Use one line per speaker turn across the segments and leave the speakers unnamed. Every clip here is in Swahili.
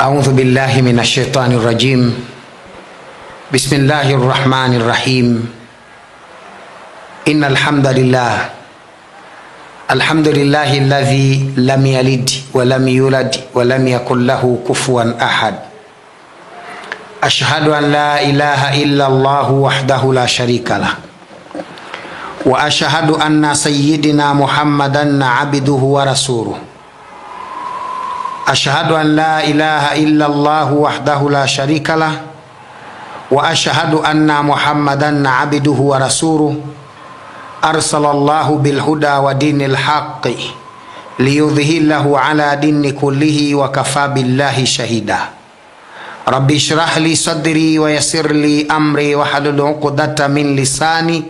أعوذ بالله من الشيطان الرجيم. بسم الله الرحمن الرحيم. إن الحمد لله الذي لم يلد ولم يولد ولم يكن له كفوا أحد. أشهد أن لا إله إلا الله وحده لا شريك له، وأشهد أن سيدنا محمدا عبده ورسوله. أشهد أن لا إله إلا الله وحده لا شريك له، وأشهد أن محمدا عبده ورسوله. أرسل الله بالهدى ودين الحق ليظهره على دين كله وكفى بالله شهيدا. رب اشرح لي صدري ويسر لي أمري واحلل عقدة من لساني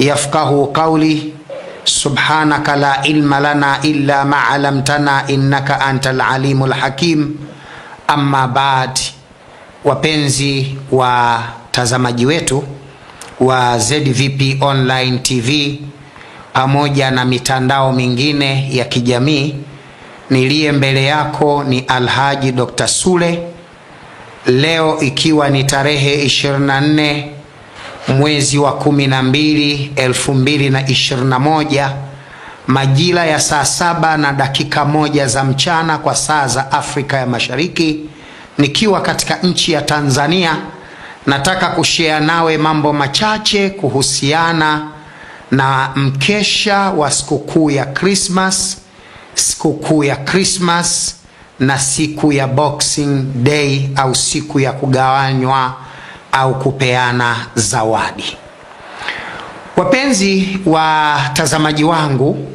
يفقه قولي. سبحانك لا علم لنا إلا ما علمتنا إنك أنت العليم الحكيم. أما بعد, wapenzi wa tazamaji wetu wa ZVP Online TV pamoja na mitandao mingine ya kijamii, niliye mbele yako ni Alhaji Dr. Sule. Leo ikiwa ni tarehe 24 mwezi wa 12 2021, majira ya saa 7:01 za mchana kwa saa za Afrika ya Mashariki, nikiwa katika nchi ya Tanzania. Nataka kushare nawe mambo machache kuhusiana na mkesha wa sikukuu ya Christmas, na siku ya Boxing Day au siku ya kugawanywa au kupeana zawadi. Wapenzi wa tazamaji wangu,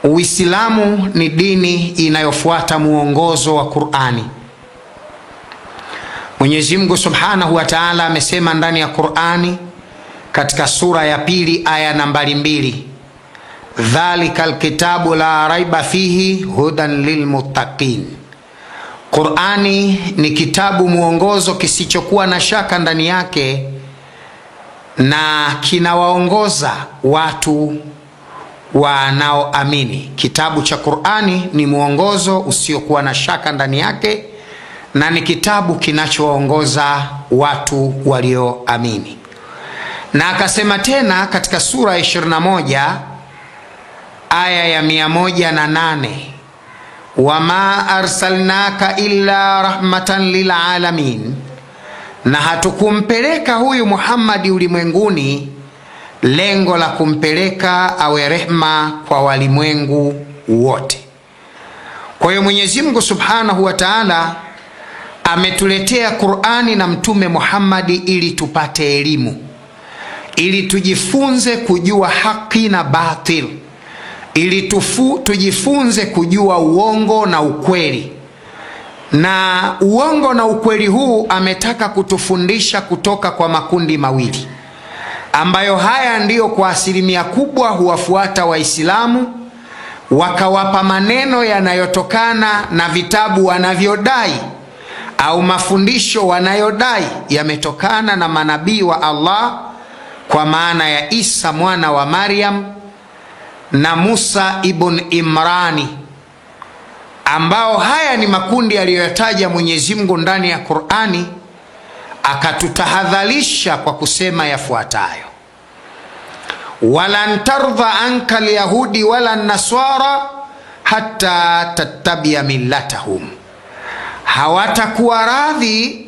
Uislamu ni dini inayofuata muongozo wa Qur'ani. Mwenyezi Mungu Subhanahu wa Ta'ala amesema ndani ya Qur'ani katika sura ya 2 aya nambari 2, dhalikal kitabu la raiba fihi hudan lilmuttaqin. Qur'ani ni kitabu muongozo kisichokuwa na shaka ndani yake, na kinawaongoza watu wanaoamini. Kitabu cha Qur'ani ni muongozo usiokuwa na shaka ndani yake, na ni kitabu kinachowaongoza watu walioamini. Na akasema tena katika sura ya 21 aya ya 108, wama arsalnaka illa rahmatan lil alamin, na hatukumpeleka huyu Muhammadi ulimwenguni lengo la kumpeleka awe rehma kwa walimwengu wote. Kwa hiyo Mwenyezi Mungu Subhanahu wa Ta'ala ametuletea Qur'ani na Mtume Muhammadi ili tupate elimu, ili tujifunze kujua haki na batil, ili tujifunze kujua uongo na ukweli. Na uongo na ukweli huu ametaka kutufundisha kutoka kwa makundi mawili, ambayo haya ndiyo kwa asilimia kubwa huwafuata Waislamu, wakawapa maneno yanayotokana na vitabu wanavyodai au mafundisho wanayodai yametokana na manabii wa Allah, kwa maana ya Isa mwana wa Maryam na Musa ibn Imrani, ambao haya ni makundi aliyoyataja Mwenyezi Mungu ndani ya Qur'ani. Akatutahadharisha kwa kusema yafuatayo: walan tardha anka alyahudi wala naswara hatta tattabia millatahum. Hawatakuwa radhi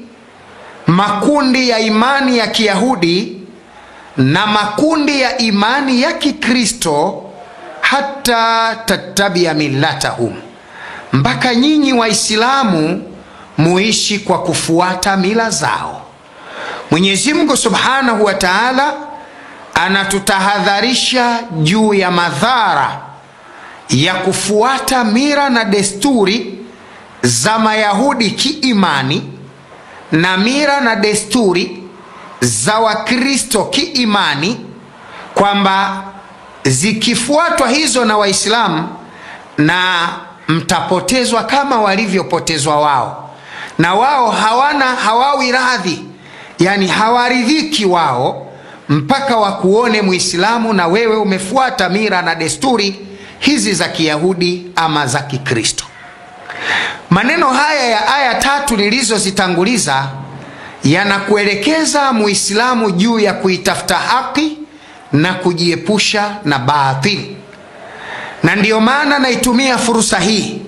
makundi ya imani ya Kiyahudi na makundi ya imani ya Kikristo hatta tattabia millatahum, mpaka nyinyi Waislamu muishi kwa kufuata mila zao. Mwenyezi Mungu Subhanahu wa Ta'ala anatutahadharisha juu ya madhara ya kufuata mila na desturi za Mayahudi kiimani na mila na desturi za Wakristo kiimani, kwamba zikifuatwa hizo na Waislamu na mtapotezwa kama walivyopotezwa wao. Na wao hawawi radhi, yani hawaridhiki wao mpaka wakuone Muislamu na wewe umefuata mila na desturi hizi za Kiyahudi ama za Kikristo. Maneno haya ya aya 3 nilizozitanguliza yanakuelekeza Muislamu juu ya kuitafuta haki na kujiepusha na batili. Na ndiyo maana naitumia fursa hii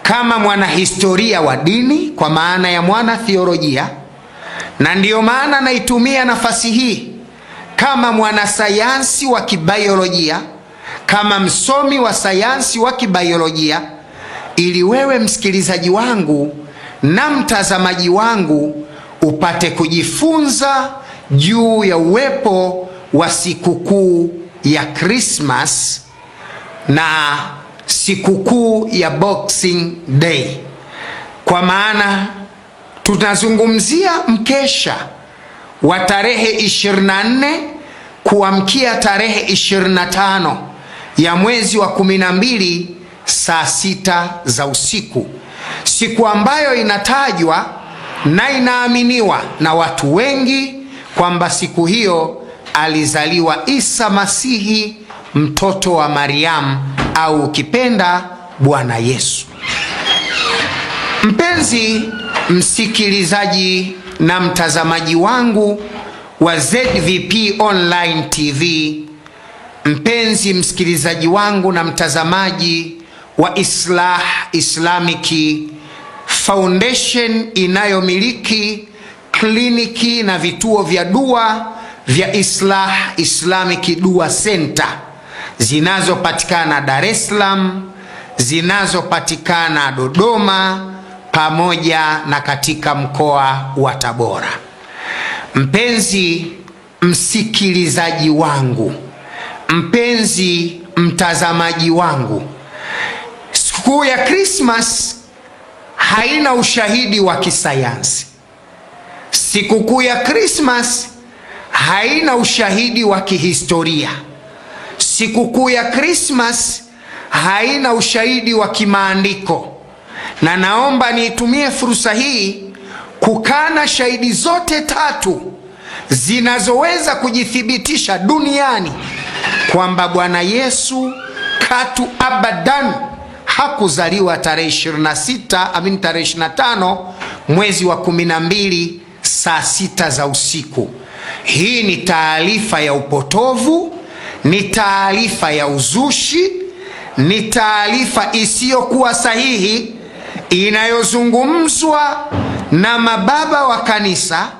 kama mwanahistoria wa dini, kwa maana ya mwana theolojia, na ndiyo maana naitumia nafasi hii kama mwanasayansi wa kibiolojia, kama msomi wa sayansi wa kibiolojia, ili wewe msikilizaji wangu na mtazamaji wangu upate kujifunza juu ya uwepo wa sikukuu ya Christmas na sikukuu ya Boxing Day. Kwa maana tunazungumzia mkesha wa tarehe 24 kuamkia tarehe 25 ya mwezi wa 12 saa 6 za usiku, siku ambayo inatajwa na inaaminiwa na watu wengi kwamba siku hiyo alizaliwa Isa Masihi, mtoto wa Mariam, au ukipenda Bwana Yesu. Mpenzi msikilizaji na mtazamaji wangu wa ZVP Online TV, mpenzi msikilizaji wangu na mtazamaji wa Islah Islamic Foundation inayomiliki kliniki na vituo vya dua vya Islah Islamic Dua Center zinazopatikana Dar es Salaam, zinazopatikana Dodoma, pamoja na katika mkoa wa Tabora. Mpenzi msikilizaji wangu, mpenzi mtazamaji wangu, sikukuu ya Christmas haina ushahidi wa kisayansi. Sikukuu ya Christmas haina ushahidi wa kihistoria. Sikukuu ya Christmas haina ushahidi wa kimaandiko. Na naomba niitumie fursa hii kukana shahidi zote 3 zinazoweza kujithibitisha duniani kwamba Bwana Yesu katu abadan hakuzaliwa tarehe 25 mwezi wa 12 saa 6 za usiku. Hii ni taarifa ya upotovu, ni taarifa ya uzushi, ni taarifa isiyokuwa sahihi inayozungumzwa na mababa wa kanisa,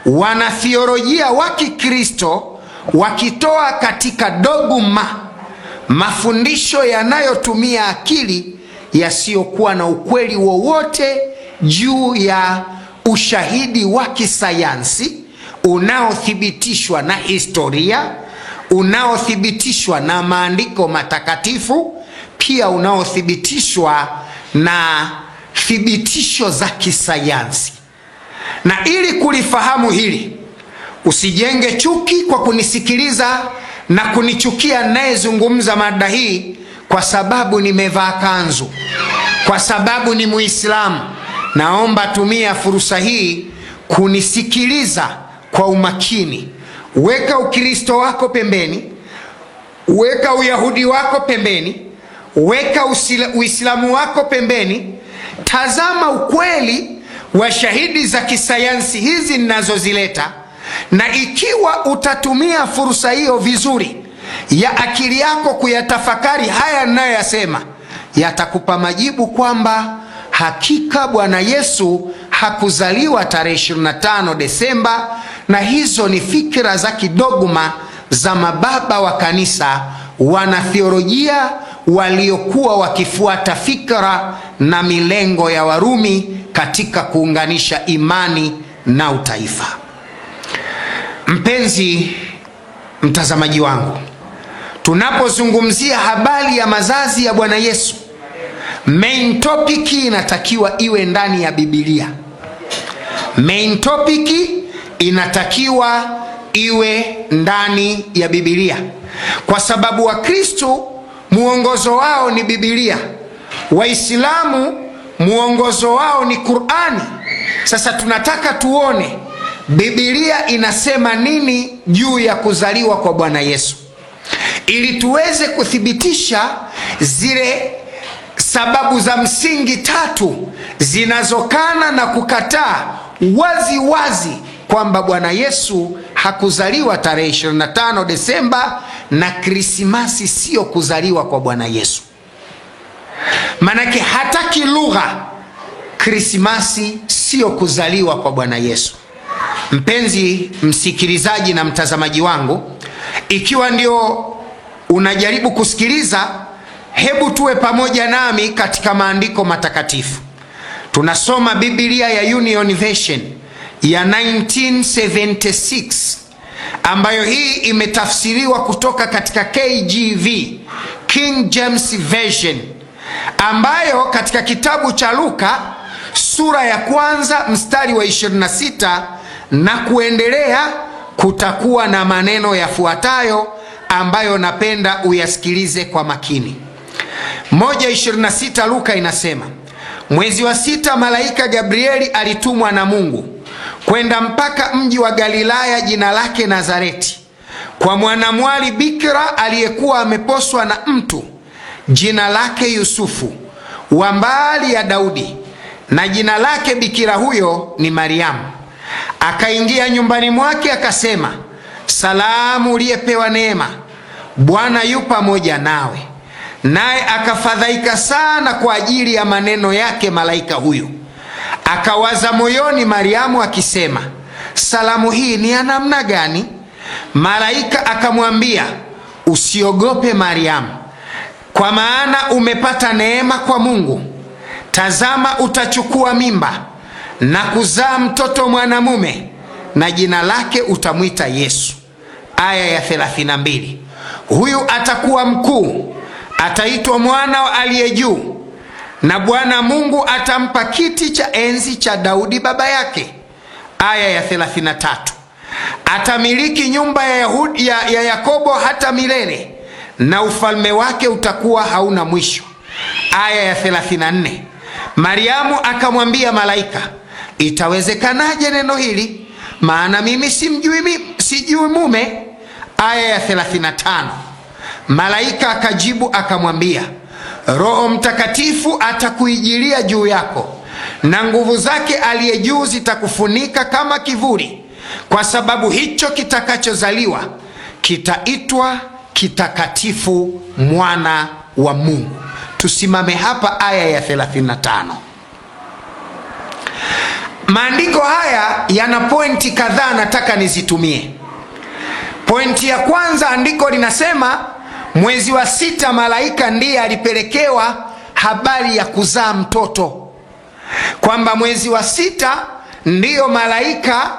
wanathiolojia wa Kikristo, wakitoa katika dogma mafundisho yanayotumia akili yasiyokuwa na ukweli wowote juu ya ushahidi wa kisayansi unaothibitishwa na historia, unaothibitishwa na maandiko matakatifu, pia unaothibitishwa na thibitisho za kisayansi. Na ili kulifahamu hili, usijenge chuki kwa kunisikiliza na kunichukia ninayezungumza mada hii kwa sababu nimevaa kanzu, kwa sababu ni Muislamu. Naomba tumia fursa hii kunisikiliza kwa umakini. Weka Ukristo wako pembeni, weka Uyahudi wako pembeni, weka Uislamu wako pembeni. Tazama ukweli wa shahidi za kisayansi hizi ninazozileta, na ikiwa utatumia fursa hiyo vizuri ya akili yako kuyatafakari haya ninayoyasema, yatakupa majibu kwamba hakika Bwana Yesu hakuzaliwa tarehe 25 Desemba, na hizo ni fikra za kidogma za mababa wa kanisa, wanathiolojia waliokuwa wakifuata fikra na milengo ya Warumi katika kuunganisha imani na utaifa. Mpenzi mtazamaji wangu, tunapozungumzia habari ya mazazi ya Bwana Yesu, main topic inatakiwa iwe ndani ya Biblia. Main topic inatakiwa iwe ndani ya Biblia, kwa sababu Wakristo muongozo wao ni Biblia, Waislamu muongozo wao ni Qur'ani. Sasa tunataka tuone Biblia inasema nini juu ya kuzaliwa kwa Bwana Yesu, ili tuweze kuthibitisha zile sababu za msingi tatu zinazokana na kukataa wazi wazi kwamba Bwana Yesu hakuzaliwa tarehe 25 Desemba na Krismasi sio kuzaliwa kwa Bwana Yesu. Manake hata kilugha Krismasi sio kuzaliwa kwa Bwana Yesu. Mpenzi msikilizaji na mtazamaji wangu, ikiwa ndio unajaribu kusikiliza, hebu tuwe pamoja nami katika maandiko matakatifu. Tunasoma Biblia ya Union Version ya 1976 ambayo hii imetafsiriwa kutoka katika KJV, King James Version, ambayo katika kitabu cha Luka sura ya 1 mstari wa 26 na kuendelea kutakuwa na maneno yafuatayo ambayo napenda uyasikilize kwa makini. 1:26 Luka inasema, mwezi wa 6 malaika Gabrieli alitumwa na Mungu kwenda mpaka mji wa Galilaya jina lake Nazareti, kwa mwanamwali bikira aliyekuwa ameposwa na mtu jina lake Yusufu wa mbali ya Daudi, na jina lake bikira huyo ni Mariamu. Akaingia nyumbani mwake akasema, salamu uliyepewa neema, Bwana yu pamoja nawe. Naye akafadhaika sana kwa ajili ya maneno yake malaika huyu. Akawaza moyoni Mariamu akisema, salamu hii ni ya namna gani? Malaika akamwambia, usiogope Mariamu, kwa maana umepata neema kwa Mungu. Tazama, utachukua mimba na kuzaa mtoto mwanamume, na jina lake utamwita Yesu. Aya ya 32, huyu atakuwa mkuu, ataitwa mwana wa aliye juu, na Bwana Mungu atampa kiti cha enzi cha Daudi baba yake. Aya ya 33, atamiliki nyumba ya Yakobo hata milele, na ufalme wake utakuwa hauna mwisho. Aya ya 34, Mariamu akamwambia malaika, itawezekanaje neno hili, maana mimi sijui mume? Aya ya 35, malaika akajibu akamwambia, Roho Mtakatifu atakuijilia juu yako, na nguvu zake aliye juu zitakufunika kama kivuli. Kwa sababu hicho kitakachozaliwa kitaitwa kitakatifu, mwana wa Mungu. Tusimame hapa aya ya 35. Maandiko haya yana pointi kadhaa nataka nizitumie. Pointi ya kwanza, andiko linasema mwezi wa 6 malaika ndiye alipelekewa habari ya kuzaa mtoto. Kwamba mwezi wa 6 ndiyo malaika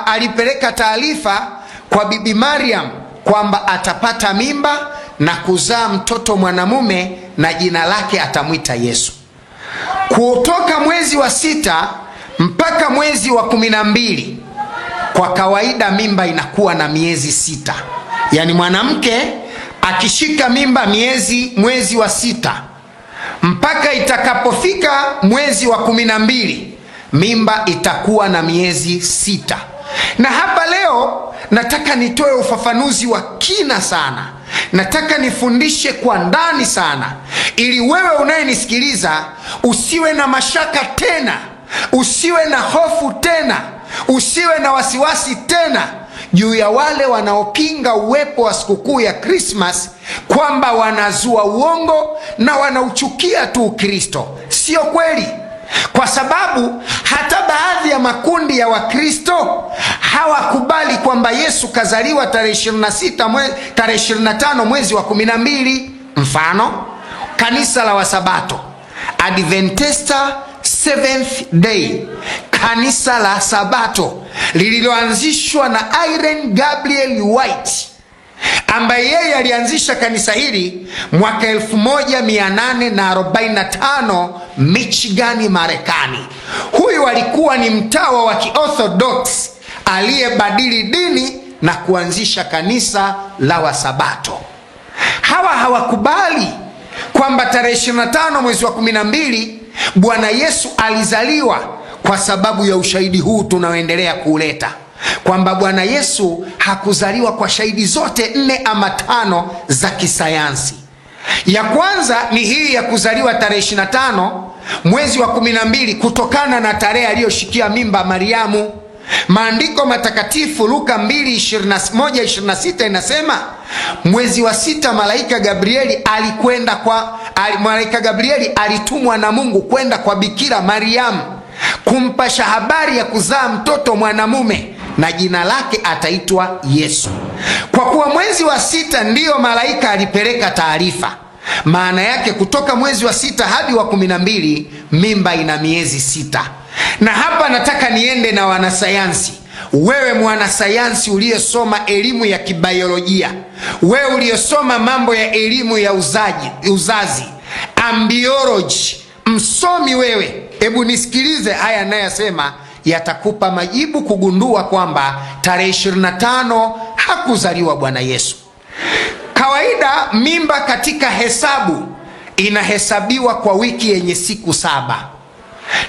alipeleka taarifa kwa bibi Mariam kwamba atapata mimba na kuzaa mtoto mwanamume na jina lake atamwita Yesu. Kutoka mwezi wa 6 mpaka mwezi wa 12, kwa kawaida mimba inakuwa na miezi 6. Yani mwanamke akishika mimba mwezi wa 6 mpaka itakapofika mwezi wa 12, mimba itakuwa na miezi 6. Na hapa leo nataka nitoe ufafanuzi wa kina sana. Nataka nifundishe kwa ndani sana, ili wewe unayenisikiliza usiwe na mashaka tena, usiwe na hofu tena, usiwe na wasiwasi tena juu ya wale wanaopinga uwepo wa sikukuu ya Christmas, kwamba wanazua uongo na wanauchukia tu Ukristo. Sio kweli. Kwa sababu hata baadhi ya makundi ya Wakristo hawakubali kwamba Yesu kazaliwa tarehe 25 mwezi wa 12. Mfano, kanisa la Wasabato, Adventista Seventh Day, kanisa la Sabato lililoanzishwa na Irene Gabriel White, ambaye yeye alianzisha kanisa hili mwaka 1845 Michigan, Marekani. Huyu alikuwa ni mtawa wa Kiorthodox aliyebadili dini na kuanzisha kanisa la Wasabato. Hawa hawakubali kwamba tarehe 25 mwezi wa 12 Bwana Yesu alizaliwa, kwa sababu ya ushahidi huu tunaoendelea kuuleta, kwamba Bwana Yesu hakuzaliwa kwa shahidi zote 4 ama 5 za kisayansi. Ya kwanza ni hii ya kuzaliwa tarehe 25 mwezi wa 12 kutokana na tarehe aliyoshikia mimba Mariamu. Maandiko matakatifu Luka 2:21-26 inasema mwezi wa 6 malaika Gabrieli alitumwa na Mungu kwenda kwa Bikira Mariamu kumpasha habari ya kuzaa mtoto mwanamume na jina lake ataitwa Yesu. Kwa kuwa mwezi wa 6 ndiyo malaika alipeleka taarifa, maana yake kutoka mwezi wa 6 hadi wa 12 mimba ina miezi 6. Na hapa nataka niende na wanasayansi. Wewe mwanasayansi uliyesoma elimu ya kibiolojia, wewe uliyesoma mambo ya elimu ya uzazi, ambiology, msomi wewe, hebu nisikilize haya ninayosema, yatakupa majibu kugundua kwamba tarehe 25 hakuzaliwa Bwana Yesu. Kawaida mimba katika hesabu inahesabiwa kwa wiki yenye siku 7.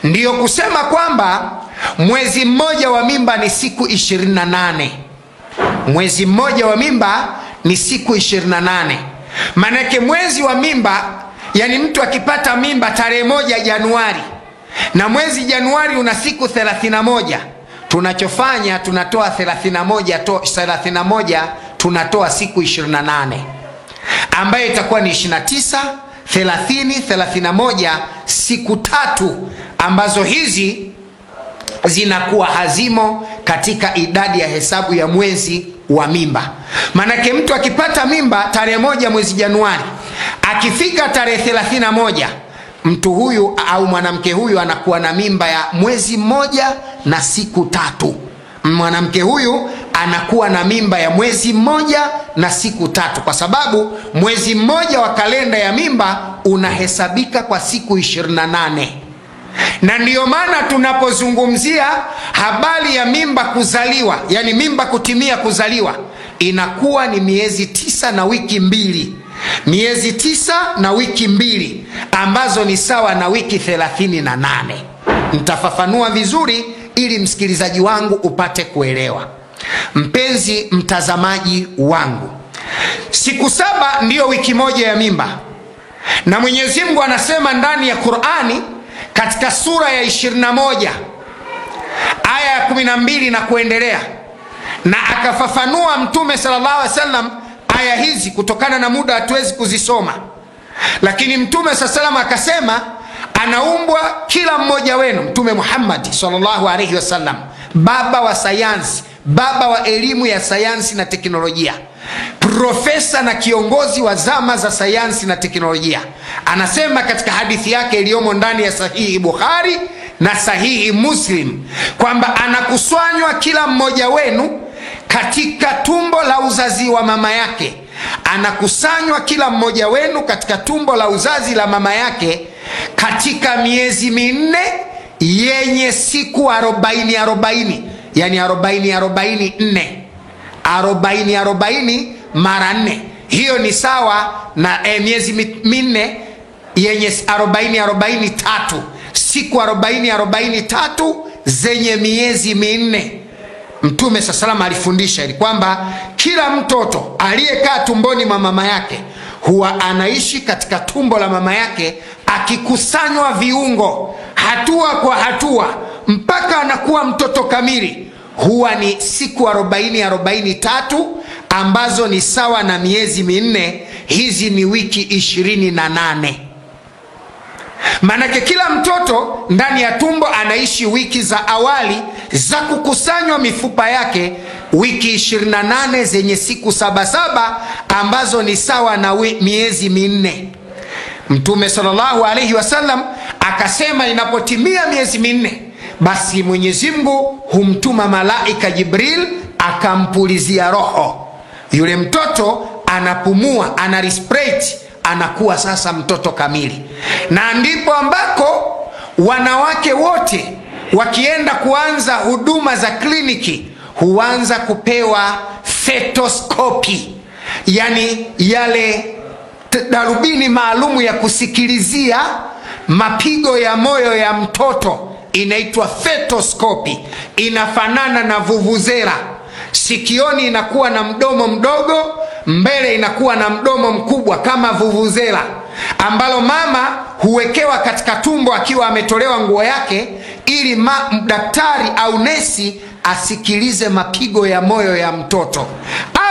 Ndiyo kusema kwamba mwezi mmoja wa mimba ni siku 28. Mwezi mmoja wa mimba ni siku 28. Manake mwezi wa mimba, yani mtu akipata mimba tarehe 1 Januari na mwezi Januari una siku 31, tunachofanya tunatoa 31 tunatoa siku 28 ambayo itakuwa ni 29, 30, 31, siku 3 ambazo hizi zinakuwa hazimo katika idadi ya hesabu ya mwezi wa mimba. Manake mtu akipata mimba tarehe 1 mwezi Januari, akifika tarehe 31 mtu huyu au mwanamke huyu anakuwa na mimba ya mwezi 1 na siku 3. Mwanamke huyu anakuwa na mimba ya mwezi 1 na siku 3, kwa sababu mwezi mmoja wa kalenda ya mimba unahesabika kwa siku 28. Na ndiyo maana tunapozungumzia habari ya mimba kuzaliwa, yani mimba kutimia kuzaliwa, inakuwa ni miezi 9 na wiki 2. Miezi 9 na wiki 2 ambazo ni sawa na wiki 38. Nitafafanua vizuri ili msikilizaji wangu upate kuelewa. Mpenzi mtazamaji wangu, siku 7 ndiyo wiki moja ya mimba. Na Mwenyezi Mungu anasema ndani ya Qur'ani katika sura ya 21 aya ya 12 na kuendelea, na akafafanua Mtume sallallahu alaihi wasallam aya hizi. Kutokana na muda hatuwezi kuzisoma, lakini Mtume sallallahu alaihi wasallam akasema anaumbwa kila mmoja wenu, Mtume Muhammad sallallahu alaihi wasallam, baba wa sayansi, baba wa elimu ya sayansi na teknolojia, profesa na kiongozi wa zama za sayansi na teknolojia. Anasema katika hadithi yake iliyomo ndani ya Sahihi Bukhari na Sahihi Muslim kwamba anakusanywa kila mmoja wenu katika tumbo la uzazi wa mama yake. Anakusanywa kila mmoja wenu katika tumbo la uzazi la mama yake katika miezi 4 yenye siku 40, yani 40 mara 4, hiyo ni sawa na miezi 4 yenye 40 3, siku 40 zenye miezi 4. Mtume sallallahu alifundisha ili kwamba kila mtoto aliyekaa tumboni mwa mama yake huwa anaishi katika tumbo la mama yake akikusanywa viungo hatua kwa hatua mpaka anakuwa mtoto kamili, huwa ni siku 40 ambazo ni sawa na miezi 4. Hizi ni wiki 28. Manake kila mtoto ndani ya tumbo anaishi wiki za awali za kukusanywa mifupa yake, wiki 28 zenye siku 7 ambazo ni sawa na miezi 4. Mtume sallallahu alaihi wasallam akasema inapotimia miezi 4 basi Mwenyezi Mungu humtuma malaika Jibril akampulizia roho. Yule mtoto anapumua, ana respirate, anakuwa sasa mtoto kamili. Na ndipo ambako wanawake wote wakienda kuanza huduma za kliniki huanza kupewa fetoscopy, yani yale darubini maalumu ya kusikilizia mapigo ya moyo ya mtoto, inaitwa fetoscopy. Inafanana na vuvuzela, sikioni inakuwa na mdomo mdogo, mbele inakuwa na mdomo mkubwa kama vuvuzela, ambalo mama huwekewa katika tumbo akiwa ametolewa nguo yake, ili daktari au nesi asikilize mapigo ya moyo ya mtoto,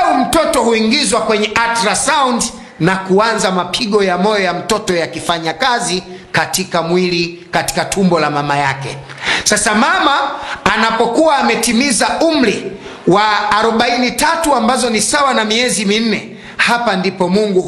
au mtoto huingizwa kwenye ultrasound na kuanza mapigo ya moyo ya mtoto yakifanya kazi katika mwili, katika tumbo la mama yake. Sasa mama anapokuwa ametimiza umri wa 43 ambazo ni sawa na miezi 4, hapa ndipo Mungu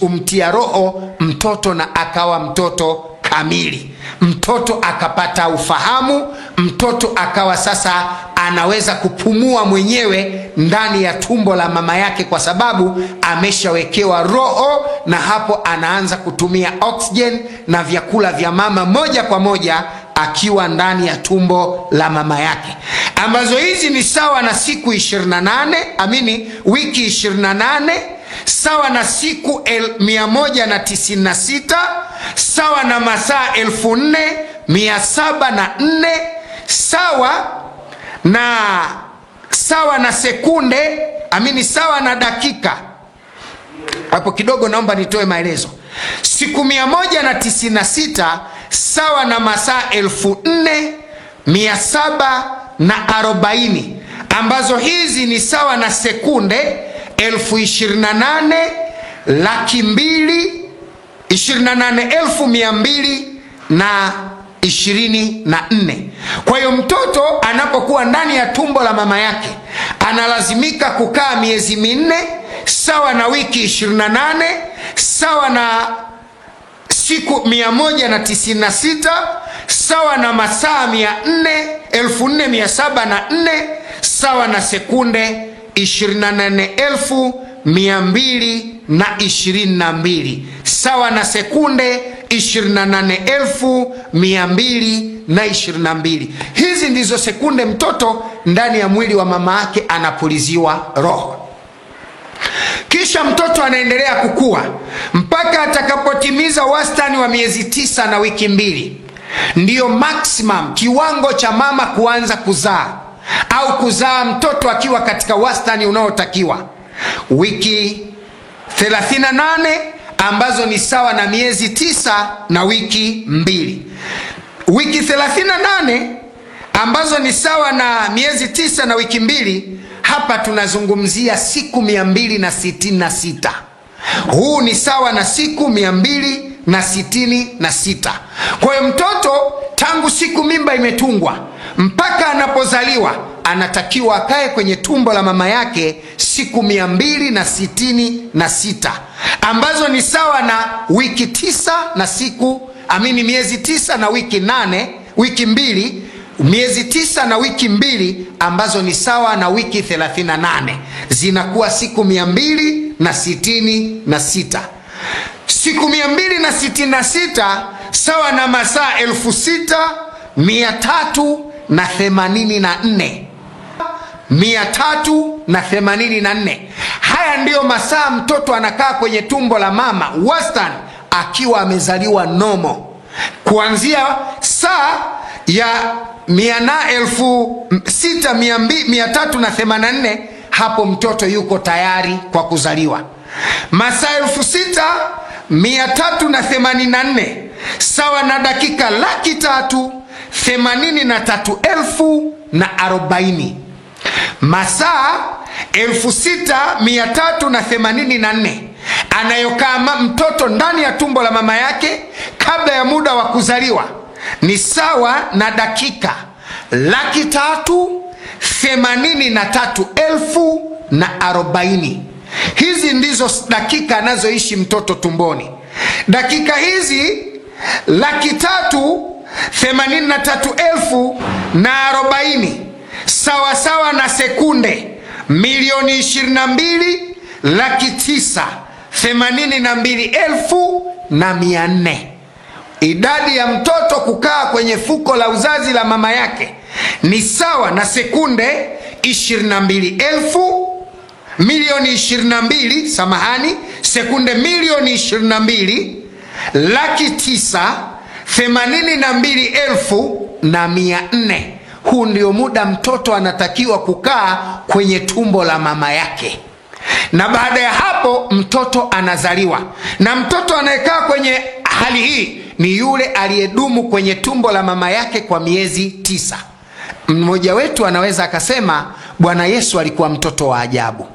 humtia roho mtoto na akawa mtoto kamili. Mtoto akapata ufahamu, mtoto akawa sasa anaweza kupumua mwenyewe ndani ya tumbo la mama yake, kwa sababu ameshawekewa roho, na hapo anaanza kutumia oxygen na vyakula vya mama moja kwa moja akiwa ndani ya tumbo la mama yake, ambazo hizi ni sawa na siku 28, wiki 28, sawa na siku 196, sawa na masaa 4704, sawa na sekunde, sawa na dakika. Hapo kidogo naomba nitoe maelezo. Siku 196 sawa na masaa 4740, ambazo hizi ni sawa na sekunde 28,224. Kwa hiyo mtoto anapokuwa ndani ya tumbo la mama yake analazimika kukaa miezi 4, sawa na wiki 28, sawa na siku 196, sawa na masaa 4704, sawa na sekunde 28,222, sawa na sekunde 28,222. Hizi ndizo sekunde mtoto ndani ya mwili wa mama yake anapuliziwa roho. Kisha mtoto anaendelea kukua mpaka atakapotimiza wastani wa miezi 9 na wiki 2. Ndiyo maximum, kiwango cha mama kuanza kuzaa au kuzaa mtoto akiwa katika wastani unaotakiwa. Wiki 38 ambazo ni sawa na miezi 9 na wiki 2. Wiki 38 ambazo ni sawa na miezi 9 na wiki 2, hapa tunazungumzia siku 266. Huu ni sawa na siku 266. Kwa hiyo mtoto tangu siku mimba imetungwa mpaka anapozaliwa anatakiwa akae kwenye tumbo la mama yake siku 266, ambazo ni sawa na wiki 9 na siku miezi 9 na wiki 8, wiki 2, miezi 9 na wiki 2, ambazo ni sawa na wiki 38, zinakuwa siku 266. Siku 266 sawa na masaa 6,384. 384. Haya ndiyo masaa mtoto anakaa kwenye tumbo la mama wastani akiwa amezaliwa nomo. Kuanzia saa ya 6,384 hapo mtoto yuko tayari kwa kuzaliwa. Masaa 6,384 sawa na dakika 383,040. Masaa 6,384 anayokaa mtoto ndani ya tumbo la mama yake kabla ya muda wa kuzaliwa ni sawa na dakika 383,040. Hizi ndizo dakika anazoishi mtoto tumboni. Dakika hizi 383,040 sawa sawa na sekunde 1,22,982,400. Idadi ya mtoto kukaa kwenye fuko la uzazi la mama yake ni sawa na sekunde 22,000,000 sekunde 22,982,400. Huu ndio muda mtoto anatakiwa kukaa kwenye tumbo la mama yake. na baada ya hapo mtoto anazaliwa. Na mtoto anayekaa kwenye hali hii ni yule aliyedumu kwenye tumbo la mama yake kwa miezi 9. Mmoja wetu anaweza akasema Bwana Yesu alikuwa mtoto wa ajabu.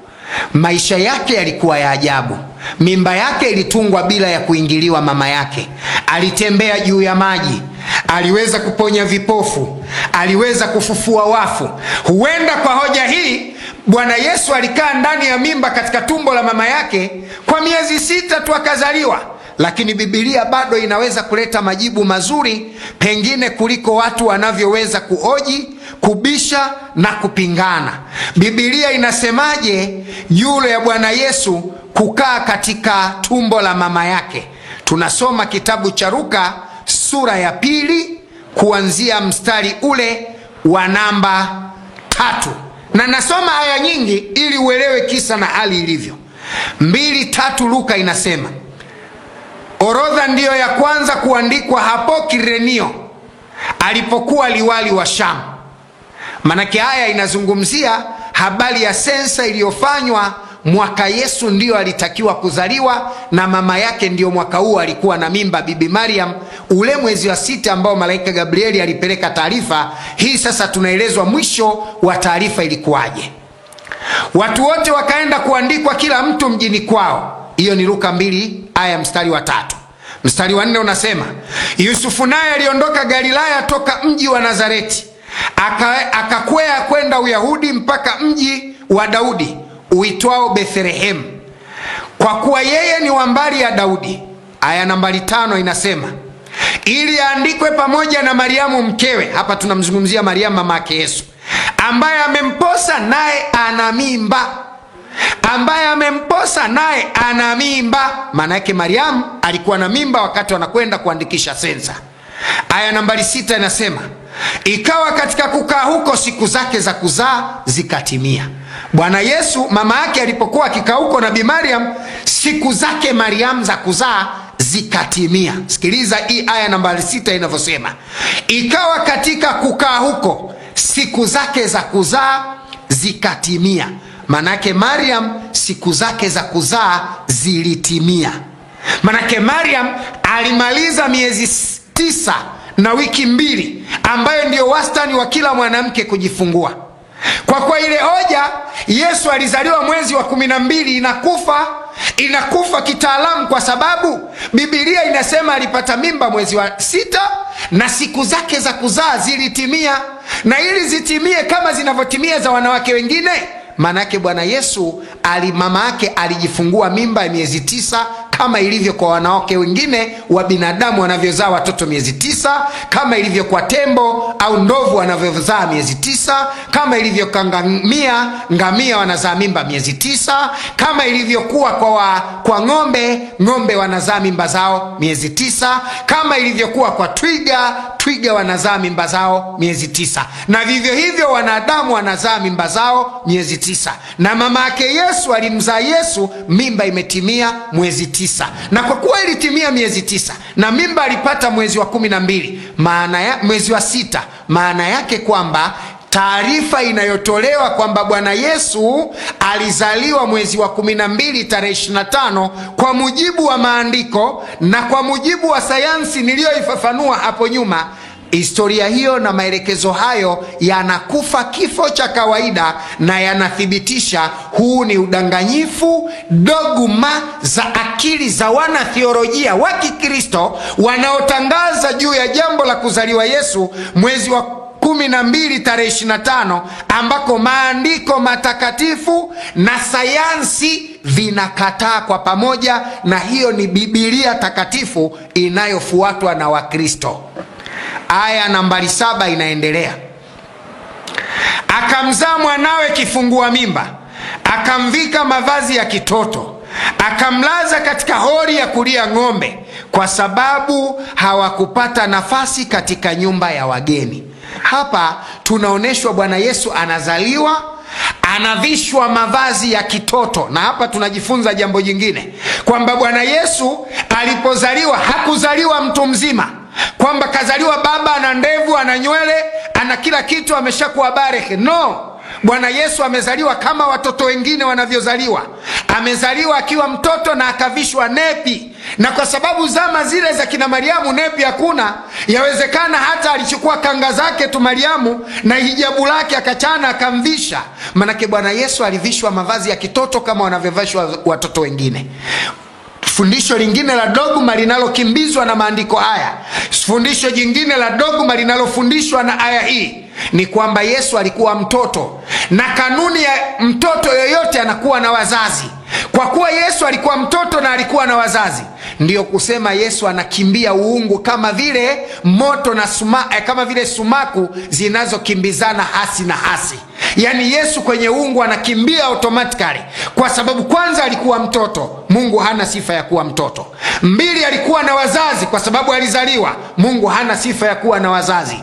Maisha yake yalikuwa ya ajabu. Mimba yake ilitungwa bila ya kuingiliwa mama yake. Alitembea juu ya maji, aliweza kuponya vipofu, aliweza kufufua wafu. Huenda kwa hoja hii Bwana Yesu alikaa ndani ya mimba katika tumbo la mama yake kwa miezi 6 tu akazaliwa. Lakini Biblia bado inaweza kuleta majibu mazuri pengine kuliko watu wanavyoweza kuhoji, kubisha na kupingana. Biblia inasemaje yule ya Bwana Yesu kukaa katika tumbo la mama yake? Tunasoma kitabu cha Luka sura ya 2 kuanzia mstari ule wa namba 3. Na nasoma aya nyingi ili uelewe kisa na hali ilivyo. 2:3 Luka inasema, orodha ndiyo ya kwanza kuandikwa hapo Kirenio alipokuwa liwali wa Shamu. Manake haya inazungumzia habari ya sensa iliyofanywa mwaka Yesu ndiyo alitakiwa kuzaliwa, na mama yake ndiyo mwaka huo alikuwa na mimba, Bibi Mariam, ule mwezi wa 6 ambao malaika Gabrieli alipeleka taarifa hii. Sasa tunaelezwa mwisho wa taarifa ilikuwaje. Watu wote wakaenda kuandikwa kila mtu mjini kwao. Hiyo ni Luka 2 aya mstari wa 3. Mstari wa 4 unasema, Yusufu naye aliondoka Galilaya toka mji wa Nazareti, akakwea kwenda Uyahudi mpaka mji wa Daudi uitwao Bethlehemu, kwa kuwa yeye ni wa mbari ya Daudi. Aya nambari 5 inasema, ili aandikwe pamoja na Mariamu mkewe. Hapa tunamzungumzia Mariamu mama yake Yesu, ambaye amemposa naye ana mimba. Ambaye amemposa naye ana mimba. Maana yake Mariamu alikuwa na mimba wakati wanakwenda kuandikisha sensa. Aya nambari 6 inasema, ikawa katika kukaa huko siku zake za kuzaa zikatimia. Bwana Yesu mama yake alipokuwa akikaa huko na Bi Mariam, siku zake Mariam za kuzaa zikatimia. Sikiliza hii aya nambari 6 inavyosema, ikawa katika kukaa huko siku zake za kuzaa zikatimia. Manake Mariam siku zake za kuzaa zilitimia. Manake Mariam alimaliza miezi 9 na wiki 2, ambayo ndio wastani wa kila mwanamke kujifungua. Kwa ile hoja Yesu alizaliwa mwezi wa 12 inakufa kitaalamu, kwa sababu Biblia inasema alipata mimba mwezi wa 6 na siku zake za kuzaa zilitimia. Na ili zitimie kama zinavyotimia za wanawake wengine, manake Bwana Yesu mama yake alijifungua mimba ya miezi 9, kama ilivyo kwa wanawake wengine wa binadamu wanavyozaa watoto miezi 9, kama ilivyo kwa tembo au ndovu wanavyozaa miezi 9, kama ilivyo kwa ngamia wanazaa mimba miezi 9, kama ilivyokuwa kwa ng'ombe wanazaa mimba zao miezi 9, kama ilivyokuwa kwa twiga wanazaa mimba zao miezi 9, na vivyo hivyo wanadamu wanazaa mimba zao miezi 9. Na mama yake Yesu alimzaa Yesu, mimba imetimia mwezi 9. Na kwa kuwa ilitimia miezi 9 na mimba alipata mwezi wa 12, mwezi wa 6, maana yake kwamba taarifa inayotolewa kwamba Bwana Yesu alizaliwa mwezi wa 12 tarehe 25 kwa mujibu wa maandiko na kwa mujibu wa sayansi niliyoifafanua hapo nyuma, historia hiyo na maelekezo hayo yanakufa kifo cha kawaida na yanathibitisha huu ni udanganyifu, dogma za akili za wanatheolojia wa Kikristo wanaotangaza juu ya jambo la kuzaliwa Yesu mwezi wa 12 tarehe 25, ambako maandiko matakatifu na sayansi vinakataa kwa pamoja, na hiyo ni Biblia takatifu inayofuatwa na Wakristo. Aya nambari 7 inaendelea, akamzaa mwanawe kifungua mimba, akamvika mavazi ya kitoto, akamlaza katika hori ya kulia ng'ombe, kwa sababu hawakupata nafasi katika nyumba ya wageni. Hapa tunaoneshwa Bwana Yesu anazaliwa, anavishwa mavazi ya kitoto. Na hapa tunajifunza jambo jingine, kwamba Bwana Yesu alipozaliwa hakuzaliwa mtu mzima, kwamba kazaliwa baba ana ndevu, ana nywele, ana kila kitu, ameshakuwa barehe. No, Bwana Yesu amezaliwa kama watoto wengine wanavyozaliwa. Amezaliwa akiwa mtoto na akavishwa nepi, na kwa sababu zama zile za kina Mariamu nepi hakuna, yawezekana hata alichukua kanga zake tu Mariamu na hijabu lake akachana akamvisha. Manake Bwana Yesu alivishwa mavazi ya kitoto kama wanavyovishwa watoto wengine. Fundisho lingine la dogma linalokimbizwa na maandiko haya, fundisho jingine la dogma linalofundishwa na aya hii ni kwamba Yesu alikuwa mtoto, na kanuni ya mtoto yoyote anakuwa na wazazi. Kwa kuwa Yesu alikuwa mtoto na alikuwa na wazazi, ndiyo kusema Yesu anakimbia uungu kama vile moto na kama vile sumaku zinazokimbizana hasi na hasi. Yani Yesu kwenye uungu anakimbia automatically, kwa sababu kwanza alikuwa mtoto. Mungu hana sifa ya kuwa mtoto. Mbili, alikuwa na wazazi kwa sababu alizaliwa. Mungu hana sifa ya kuwa na wazazi.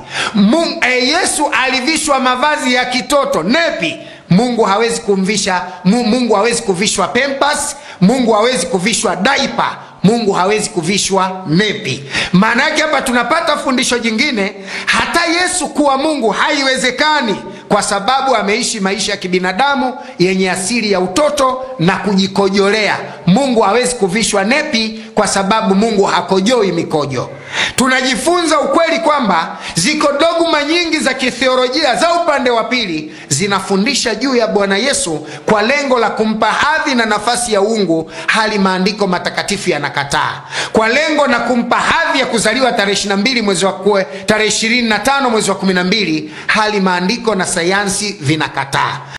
Yesu alivishwa mavazi ya kitoto, nepi. Mungu hawezi kumvisha, Mungu hawezi kuvishwa pampers, Mungu hawezi kuvishwa diaper, Mungu hawezi kuvishwa nepi. Maana yake hapa tunapata fundisho jingine, hata Yesu kuwa Mungu haiwezekani, kwa sababu ameishi maisha ya kibinadamu yenye asili ya utoto na kujikojolea. Mungu hawezi kuvishwa nepi kwa sababu Mungu hakojoi mikojo. Tunajifunza ukweli kwamba ziko dogma nyingi za kitheolojia za upande wa pili zinafundisha juu ya Bwana Yesu kwa lengo la kumpa hadhi na nafasi ya uungu, hali maandiko matakatifu yanakataa. Kwa lengo na kumpa hadhi ya kuzaliwa tarehe 25 mwezi wa 12, hali maandiko na sayansi vinakataa.